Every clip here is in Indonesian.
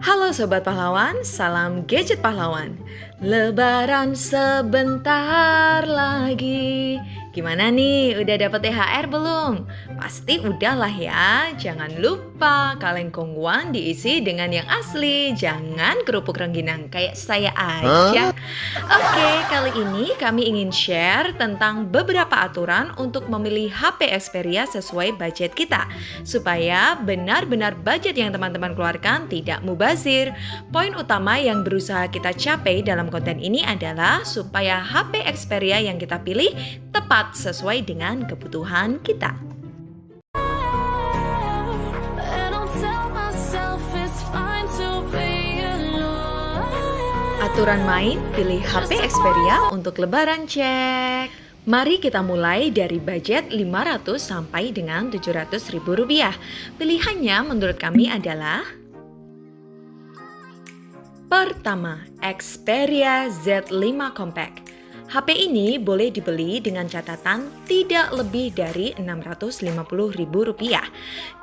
Halo Sobat Pahlawan, salam gadget pahlawan. Lebaran sebentar lagi. Gimana nih, udah dapet THR belum? Pasti udah lah ya. Jangan lupa kaleng kongguan diisi dengan yang asli. Jangan kerupuk rengginang kayak saya aja. Oke, kali ini kami ingin share tentang beberapa aturan untuk memilih HP Xperia sesuai budget kita, supaya benar-benar budget yang teman-teman keluarkan tidak mubazir. Poin utama yang berusaha kita capai dalam konten ini adalah supaya HP Xperia yang kita pilih tepat sesuai dengan kebutuhan kita. Aturan main, pilih HP Xperia untuk Lebaran cek. Mari kita mulai dari budget 500 sampai dengan 700 ribu rupiah. Pilihannya menurut kami adalah: pertama, Xperia Z5 Compact. HP ini boleh dibeli dengan catatan tidak lebih dari Rp650.000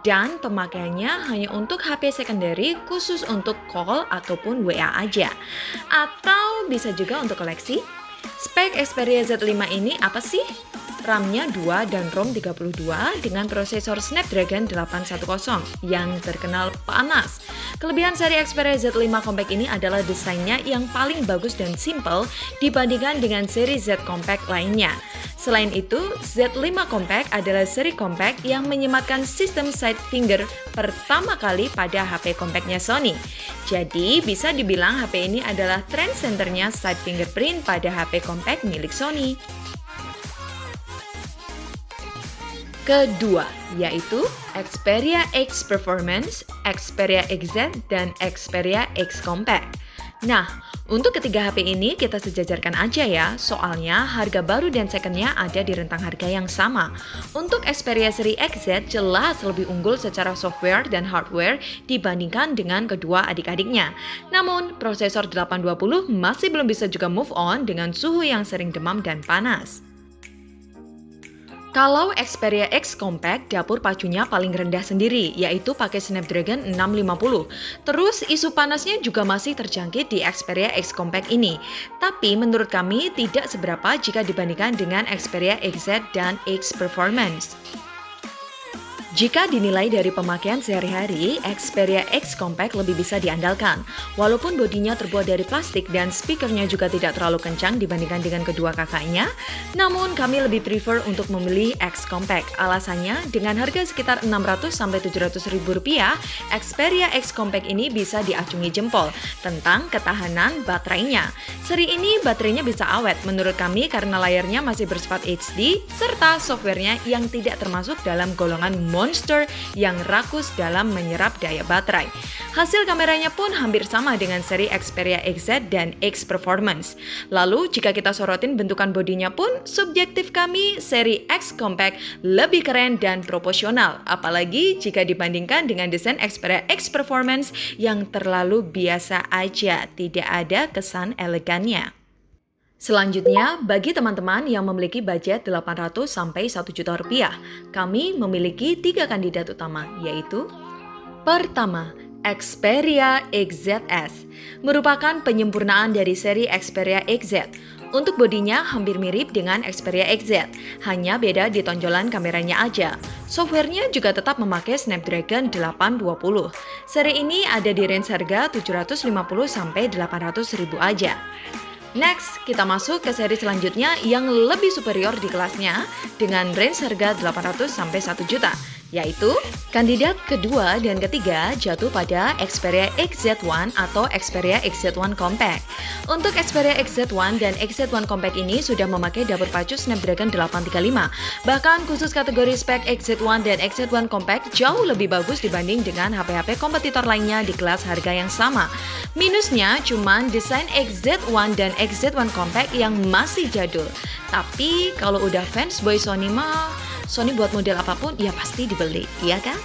dan pemakaiannya hanya untuk HP secondary khusus untuk call ataupun WA aja, atau bisa juga untuk koleksi. Spek Xperia Z5 ini apa sih? RAM-nya 2 dan ROM 32 dengan prosesor Snapdragon 810 yang terkenal panas. Kelebihan seri Xperia Z5 Compact ini adalah desainnya yang paling bagus dan simple dibandingkan dengan seri Z Compact lainnya. Selain itu, Z5 Compact adalah seri compact yang menyematkan sistem side finger pertama kali pada HP compactnya Sony. Jadi, bisa dibilang HP ini adalah trend centernya side fingerprint pada HP compact milik Sony. Kedua, yaitu Xperia X Performance, Xperia XZ, dan Xperia X Compact. Nah, untuk ketiga HP ini kita sejajarkan aja ya, soalnya harga baru dan secondnya ada di rentang harga yang sama. Untuk Xperia seri XZ jelas lebih unggul secara software dan hardware dibandingkan dengan kedua adik-adiknya. Namun, prosesor 820 masih belum bisa juga move on dengan suhu yang sering demam dan panas. Kalau Xperia X Compact, dapur pacunya paling rendah sendiri, yaitu pakai Snapdragon 650. Terus isu panasnya juga masih terjangkit di Xperia X Compact ini. Tapi menurut kami tidak seberapa jika dibandingkan dengan Xperia XZ dan X Performance. Jika dinilai dari pemakaian sehari-hari, Xperia X Compact lebih bisa diandalkan. Walaupun bodinya terbuat dari plastik dan speakernya juga tidak terlalu kencang dibandingkan dengan kedua kakaknya, namun kami lebih prefer untuk memilih X Compact. Alasannya, dengan harga sekitar 600-700 ribu rupiah, Xperia X Compact ini bisa diacungi jempol tentang ketahanan baterainya. Seri ini baterainya bisa awet menurut kami karena layarnya masih bersifat HD, serta softwarenya yang tidak termasuk dalam golongan monster yang rakus dalam menyerap daya baterai. Hasil kameranya pun hampir sama dengan seri Xperia XZ dan X Performance. Lalu jika kita sorotin bentukan bodinya pun, subjektif kami seri X Compact lebih keren dan proporsional. Apalagi jika dibandingkan dengan desain Xperia X Performance yang terlalu biasa aja, tidak ada kesan elegannya. Selanjutnya, bagi teman-teman yang memiliki budget 800 sampai 1 juta rupiah, kami memiliki 3 kandidat utama, yaitu: pertama, Xperia XZS, merupakan penyempurnaan dari seri Xperia XZ. Untuk bodinya hampir mirip dengan Xperia XZ, hanya beda di tonjolan kameranya aja. Softwarenya juga tetap memakai Snapdragon 820. Seri ini ada di range harga 750 sampai 800 ribu aja. Next, kita masuk ke seri selanjutnya yang lebih superior di kelasnya dengan range harga 800 sampai 1 juta, yaitu kandidat kedua dan ketiga jatuh pada Xperia XZ1 atau Xperia XZ1 Compact. Untuk Xperia XZ1 dan XZ1 Compact ini sudah memakai dapur pacu Snapdragon 835. Bahkan khusus kategori spek XZ1 dan XZ1 Compact jauh lebih bagus dibanding dengan HP-HP kompetitor lainnya di kelas harga yang sama. Minusnya cuman desain XZ1 dan XZ1 Compact yang masih jadul. Tapi kalau udah fans boy Sony mah, Sony buat model apapun ya pasti dibeli, iya kan?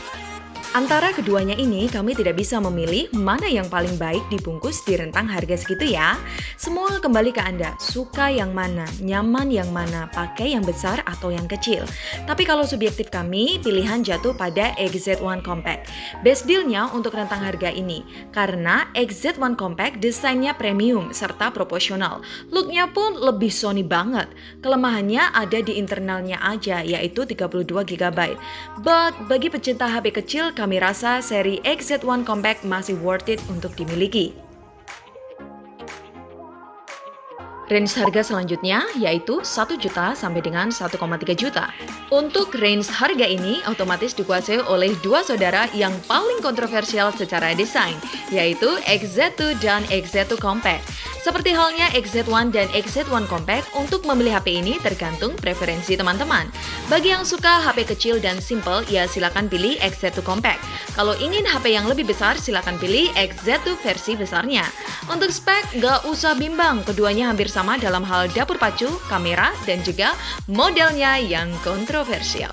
Antara keduanya ini, kami tidak bisa memilih mana yang paling baik dibungkus di rentang harga segitu ya. Semua kembali ke Anda, suka yang mana, nyaman yang mana, pakai yang besar atau yang kecil. Tapi kalau subjektif kami, pilihan jatuh pada XZ1 Compact. Best dealnya untuk rentang harga ini, karena XZ1 Compact desainnya premium serta proporsional. Looknya pun lebih Sony banget. Kelemahannya ada di internalnya aja, yaitu 32 GB. But bagi pecinta HP kecil, kami rasa seri XZ1 Compact masih worth it untuk dimiliki. Range harga selanjutnya yaitu 1 juta sampai dengan 1,3 juta. Untuk range harga ini otomatis dikuasai oleh dua saudara yang paling kontroversial secara desain, yaitu XZ2 dan XZ2 Compact. Seperti halnya XZ1 dan XZ1 Compact, untuk membeli HP ini tergantung preferensi teman-teman. Bagi yang suka HP kecil dan simple, ya silakan pilih XZ2 Compact. Kalau ingin HP yang lebih besar, silakan pilih XZ2 versi besarnya. Untuk spek, nggak usah bimbang, keduanya hampir sama dalam hal dapur pacu, kamera, dan juga modelnya yang kontroversial.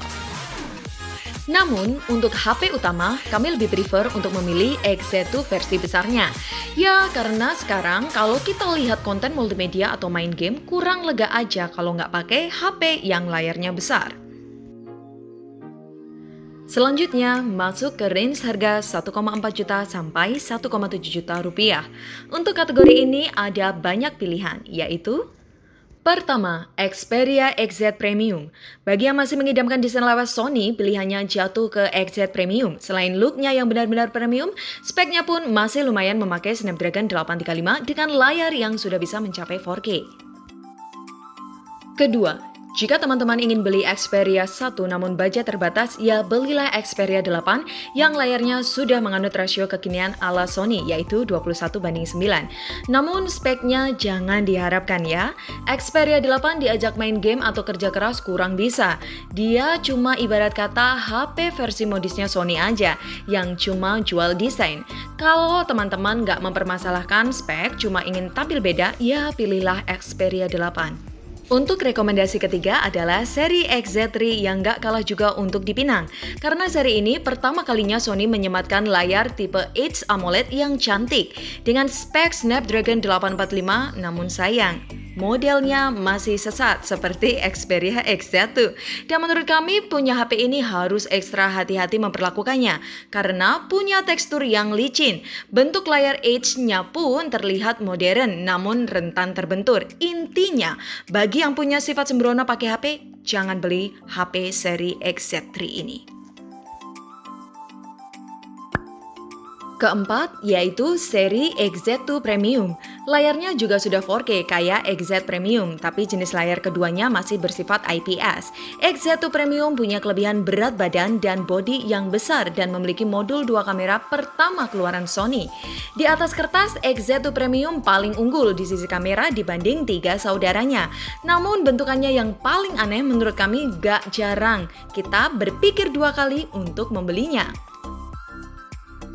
Namun, untuk HP utama, kami lebih prefer untuk memilih XZ2 versi besarnya. Ya, karena sekarang kalau kita lihat konten multimedia atau main game, kurang lega aja kalau nggak pakai HP yang layarnya besar. Selanjutnya, masuk ke range harga 1,4 juta sampai 1,7 juta rupiah. Untuk kategori ini ada banyak pilihan, yaitu pertama, Xperia XZ Premium. Bagi yang masih mengidamkan desain lawas Sony, pilihannya jatuh ke XZ Premium. Selain looknya yang benar-benar premium, speknya pun masih lumayan memakai Snapdragon 835 dengan layar yang sudah bisa mencapai 4K. Kedua, jika teman-teman ingin beli Xperia 1 namun budget terbatas, ya belilah Xperia 8 yang layarnya sudah menganut rasio kekinian ala Sony, yaitu 21:9. Namun speknya jangan diharapkan ya. Xperia 8 diajak main game atau kerja keras kurang bisa. Dia cuma ibarat kata HP versi modisnya Sony aja, yang cuma jual desain. Kalau teman-teman nggak mempermasalahkan spek, cuma ingin tampil beda, ya pilihlah Xperia 8. Untuk rekomendasi ketiga adalah seri XZ3 yang gak kalah juga untuk dipinang. Karena seri ini pertama kalinya Sony menyematkan layar tipe H AMOLED yang cantik dengan spek Snapdragon 845, namun sayang, modelnya masih sesat seperti Xperia XZ2. Dan menurut kami punya HP ini harus ekstra hati-hati memperlakukannya karena punya tekstur yang licin. Bentuk layar H-nya pun terlihat modern namun rentan terbentur. Intinya, bagi yang punya sifat sembrono pakai HP, jangan beli HP seri XZ3 ini. Keempat, yaitu seri XZ2 Premium. Layarnya juga sudah 4K kayak XZ Premium, tapi jenis layar keduanya masih bersifat IPS. XZ2 Premium punya kelebihan berat badan dan bodi yang besar dan memiliki modul 2 kamera pertama keluaran Sony. Di atas kertas, XZ2 Premium paling unggul di sisi kamera dibanding 3 saudaranya. Namun bentukannya yang paling aneh menurut kami gak jarang kita berpikir 2 kali untuk membelinya.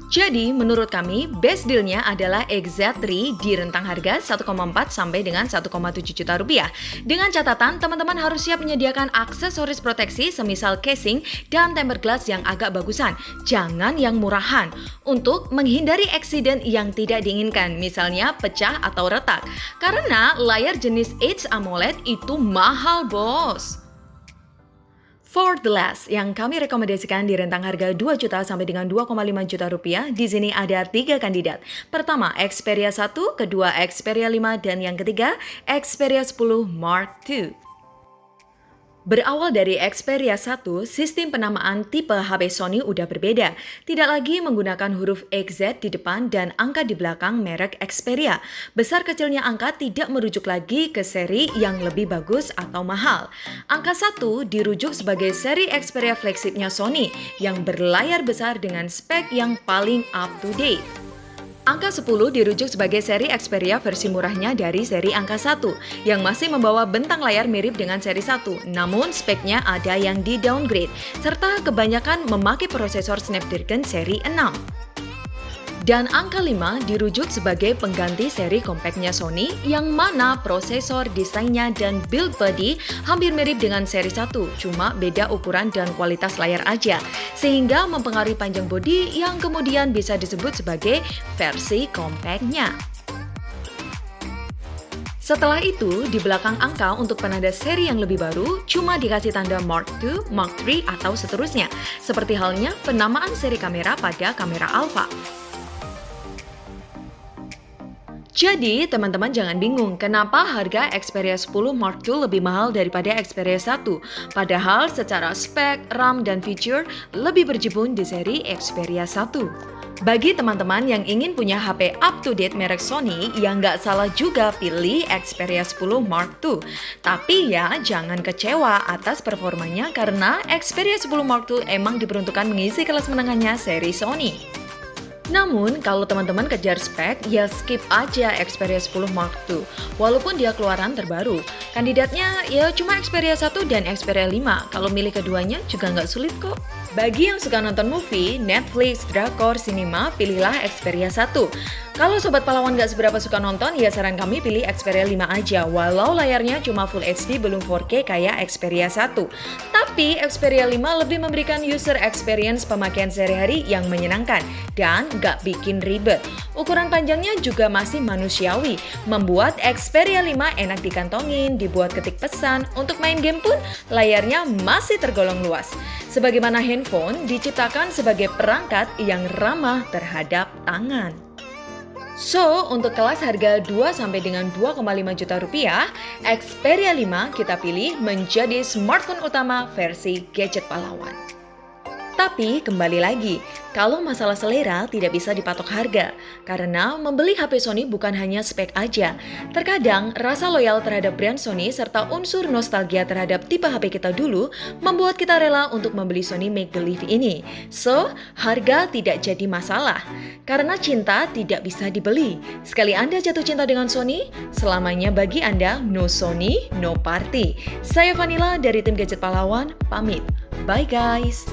Jadi, menurut kami, best dealnya adalah XZ3 di rentang harga 1,4 sampai dengan 1,7 juta rupiah. Dengan catatan, teman-teman harus siap menyediakan aksesoris proteksi semisal casing dan tempered glass yang agak bagusan. Jangan yang murahan, untuk menghindari eksiden yang tidak diinginkan, misalnya pecah atau retak. Karena layar jenis H AMOLED itu mahal, bos. For the last, yang kami rekomendasikan di rentang harga 2 juta sampai dengan 2,5 juta rupiah, di sini ada 3 kandidat. Pertama, Xperia 1, kedua Xperia 5, dan yang ketiga, Xperia 10 Mark II. Berawal dari Xperia 1, sistem penamaan tipe HP Sony udah berbeda. Tidak lagi menggunakan huruf XZ di depan dan angka di belakang merek Xperia. Besar kecilnya angka tidak merujuk lagi ke seri yang lebih bagus atau mahal. Angka 1 dirujuk sebagai seri Xperia flagshipnya Sony yang berlayar besar dengan spek yang paling up to date. Angka 10 dirujuk sebagai seri Xperia versi murahnya dari seri angka 1 yang masih membawa bentang layar mirip dengan seri 1, namun speknya ada yang di-downgrade serta kebanyakan memakai prosesor Snapdragon seri 6. Dan angka 5 dirujuk sebagai pengganti seri compactnya Sony yang mana prosesor, desainnya, dan build body hampir mirip dengan seri 1, cuma beda ukuran dan kualitas layar aja, sehingga mempengaruhi panjang bodi yang kemudian bisa disebut sebagai versi compactnya. Setelah itu, di belakang angka untuk penanda seri yang lebih baru, cuma dikasih tanda Mark II, Mark III, atau seterusnya, seperti halnya penamaan seri kamera pada kamera alpha. Jadi, teman-teman jangan bingung kenapa harga Xperia 10 Mark II lebih mahal daripada Xperia 1. Padahal secara spek, RAM, dan fitur lebih berjibun di seri Xperia 1. Bagi teman-teman yang ingin punya HP up-to-date merek Sony, ya nggak salah juga pilih Xperia 10 Mark II. Tapi ya, jangan kecewa atas performanya karena Xperia 10 Mark II emang diperuntukkan mengisi kelas menengahnya seri Sony. Namun, kalau teman-teman kejar spek, ya skip aja Xperia 10 Mark II. Walaupun dia keluaran terbaru, kandidatnya ya cuma Xperia 1 dan Xperia 5. Kalau milih keduanya juga nggak sulit kok. Bagi yang suka nonton movie, Netflix, drakor, sinema, pilihlah Xperia 1. Kalau sobat pahlawan nggak seberapa suka nonton, ya saran kami pilih Xperia 5 aja, walau layarnya cuma Full HD belum 4K kayak Xperia 1. Tapi Xperia 5 lebih memberikan user experience pemakaian sehari-hari yang menyenangkan dan nggak bikin ribet. Ukuran panjangnya juga masih manusiawi, membuat Xperia 5 enak dikantongin, dibuat ketik pesan, untuk main game pun layarnya masih tergolong luas. Sebagaimana handphone diciptakan sebagai perangkat yang ramah terhadap tangan. So, untuk kelas harga 2 sampai dengan 2,5 juta rupiah, Xperia 5 kita pilih menjadi smartphone utama versi gadget pahlawan. Tapi kembali lagi, kalau masalah selera tidak bisa dipatok harga, karena membeli HP Sony bukan hanya spek aja. Terkadang rasa loyal terhadap brand Sony serta unsur nostalgia terhadap tipe HP kita dulu membuat kita rela untuk membeli Sony Make Believe ini. So, harga tidak jadi masalah, karena cinta tidak bisa dibeli. Sekali Anda jatuh cinta dengan Sony, selamanya bagi Anda no Sony, no party. Saya Vanilla dari tim Gadget Pahlawan, pamit. Bye guys!